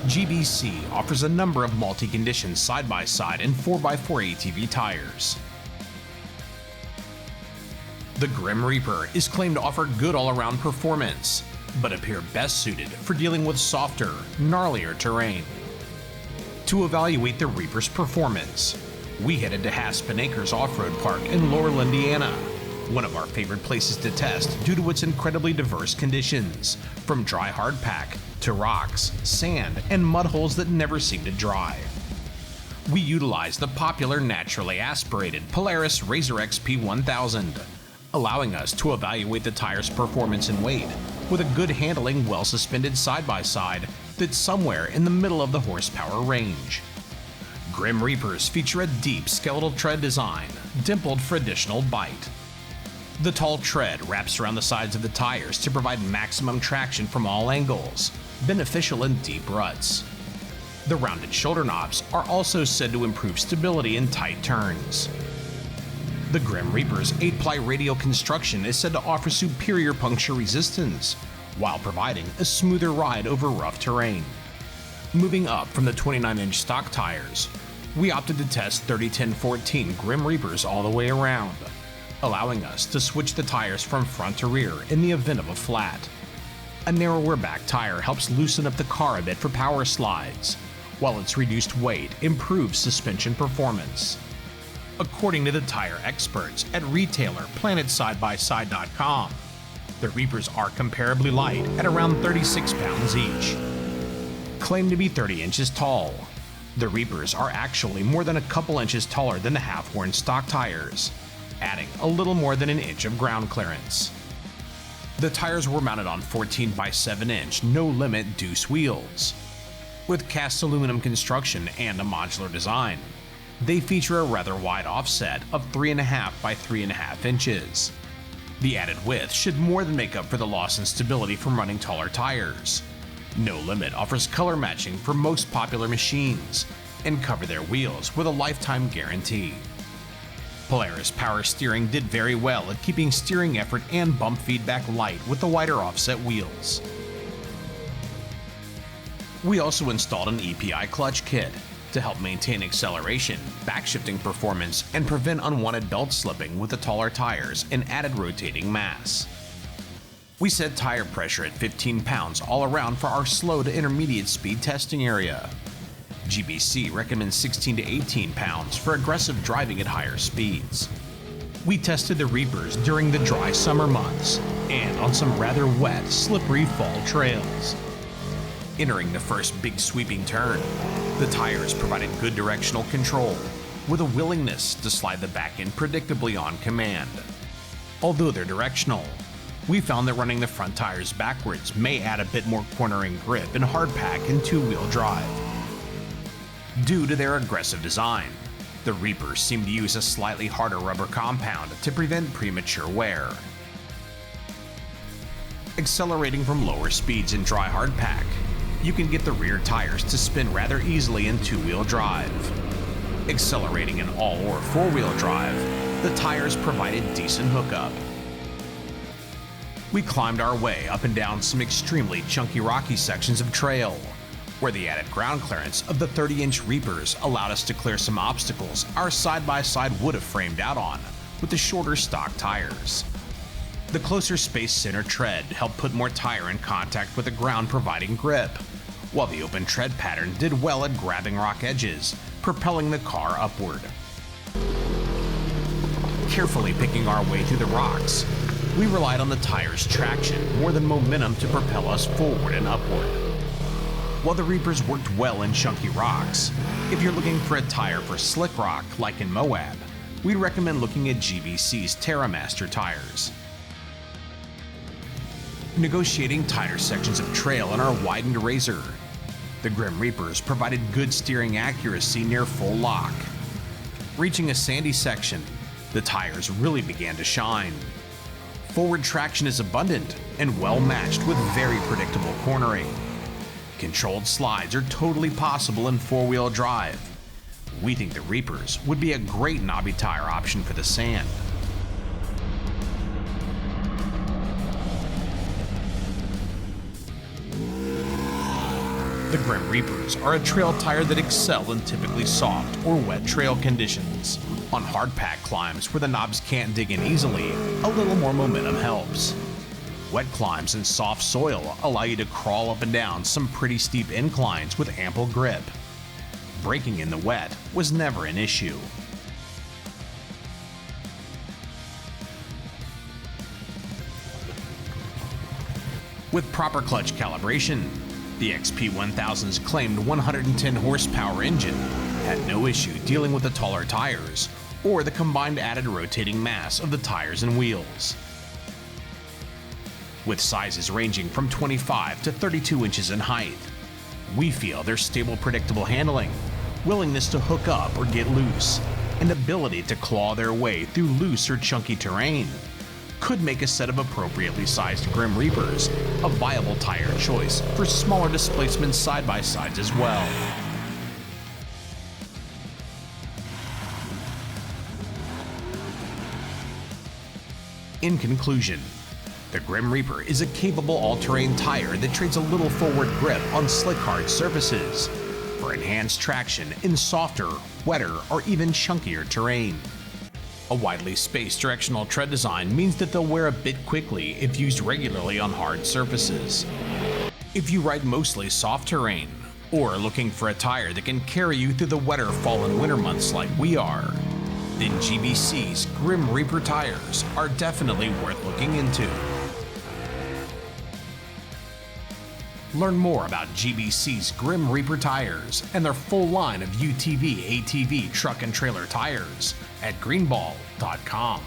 GBC offers a number of multi-condition side-by-side and 4x4 ATV tires. The Grim Reaper is claimed to offer good all-around performance, but appear best suited for dealing with softer, gnarlier terrain. To evaluate the Reaper's performance, we headed to Haspen Acres Off-Road Park in Laurel, Indiana, one of our favorite places to test due to its incredibly diverse conditions, from dry hardpack to rocks, sand, and mud holes that never seem to dry. We utilized the popular naturally aspirated Polaris Razor XP 1000, allowing us to evaluate the tire's performance and weight with a good handling, well-suspended side-by-side that's somewhere in the middle of the horsepower range. Grim Reapers feature a deep skeletal tread design, dimpled for additional bite. The tall tread wraps around the sides of the tires to provide maximum traction from all angles, beneficial in deep ruts. The rounded shoulder knobs are also said to improve stability in tight turns. The Grim Reaper's 8-ply radial construction is said to offer superior puncture resistance, while providing a smoother ride over rough terrain. Moving up from the 29-inch stock tires, we opted to test 30-10-14 Grim Reapers all the way around, allowing us to switch the tires from front to rear in the event of a flat. A narrower back tire helps loosen up the car a bit for power slides, while its reduced weight improves suspension performance. According to the tire experts at retailer PlanetSideBySide.com, the Reapers are comparably light at around 36 pounds each. Claimed to be 30 inches tall, the Reapers are actually more than a couple inches taller than the half-worn stock tires, adding a little more than an inch of ground clearance. The tires were mounted on 14 by 7-inch no-limit deuce wheels. With cast aluminum construction and a modular design, they feature a rather wide offset of 3.5 by 3.5 inches. The added width should more than make up for the loss in stability from running taller tires. No Limit offers color matching for most popular machines and cover their wheels with a lifetime guarantee. Polaris Power Steering did very well at keeping steering effort and bump feedback light with the wider offset wheels. We also installed an EPI clutch kit to help maintain acceleration, backshifting performance, and prevent unwanted belt slipping with the taller tires and added rotating mass. We set tire pressure at 15 pounds all around for our slow to intermediate speed testing area. GBC recommends 16 to 18 pounds for aggressive driving at higher speeds. We tested the Reapers during the dry summer months and on some rather wet, slippery fall trails. Entering the first big sweeping turn, the tires provided good directional control, with a willingness to slide the back end predictably on command. Although they're directional, we found that running the front tires backwards may add a bit more cornering grip in hardpack and two-wheel drive. Due to their aggressive design, the Reapers seem to use a slightly harder rubber compound to prevent premature wear. Accelerating from lower speeds in dry hardpack, you can get the rear tires to spin rather easily in two-wheel drive. Accelerating in all or four-wheel drive, the tires provided decent hookup. We climbed our way up and down some extremely chunky rocky sections of trail, where the added ground clearance of the 30-inch Reapers allowed us to clear some obstacles our side-by-side would have framed out on with the shorter stock tires. The closer spaced center tread helped put more tire in contact with the ground, providing grip, while the open tread pattern did well at grabbing rock edges, propelling the car upward. Carefully picking our way through the rocks, we relied on the tire's traction more than momentum to propel us forward and upward. While the Reapers worked well in chunky rocks, if you're looking for a tire for slick rock like in Moab, we'd recommend looking at GBC's TerraMaster tires. Negotiating tighter sections of trail on our widened Razor, the Grim Reapers provided good steering accuracy near full lock. Reaching a sandy section, the tires really began to shine. Forward traction is abundant and well matched with very predictable cornering. Controlled slides are totally possible in four-wheel drive. We think the Reapers would be a great knobby tire option for the sand. The Grim Reapers are a trail tire that excel in typically soft or wet trail conditions. On hard pack climbs where the knobs can't dig in easily, a little more momentum helps. Wet climbs in soft soil allow you to crawl up and down some pretty steep inclines with ample grip. Braking in the wet was never an issue. With proper clutch calibration, the XP1000's claimed 110 horsepower engine had no issue dealing with the taller tires or the combined added rotating mass of the tires and wheels. With sizes ranging from 25 to 32 inches in height, we feel their stable, predictable handling, willingness to hook up or get loose, and ability to claw their way through loose or chunky terrain could make a set of appropriately sized Grim Reapers a viable tire choice for smaller displacement side-by-sides as well. In conclusion, the Grim Reaper is a capable all-terrain tire that trades a little forward grip on slick hard surfaces for enhanced traction in softer, wetter, or even chunkier terrain. A widely spaced directional tread design means that they'll wear a bit quickly if used regularly on hard surfaces. If you ride mostly soft terrain, or are looking for a tire that can carry you through the wetter fall and winter months like we are, then GBC's Grim Reaper tires are definitely worth looking into. Learn more about GBC's Grim Reaper tires and their full line of UTV, ATV, truck and trailer tires at greenball.com.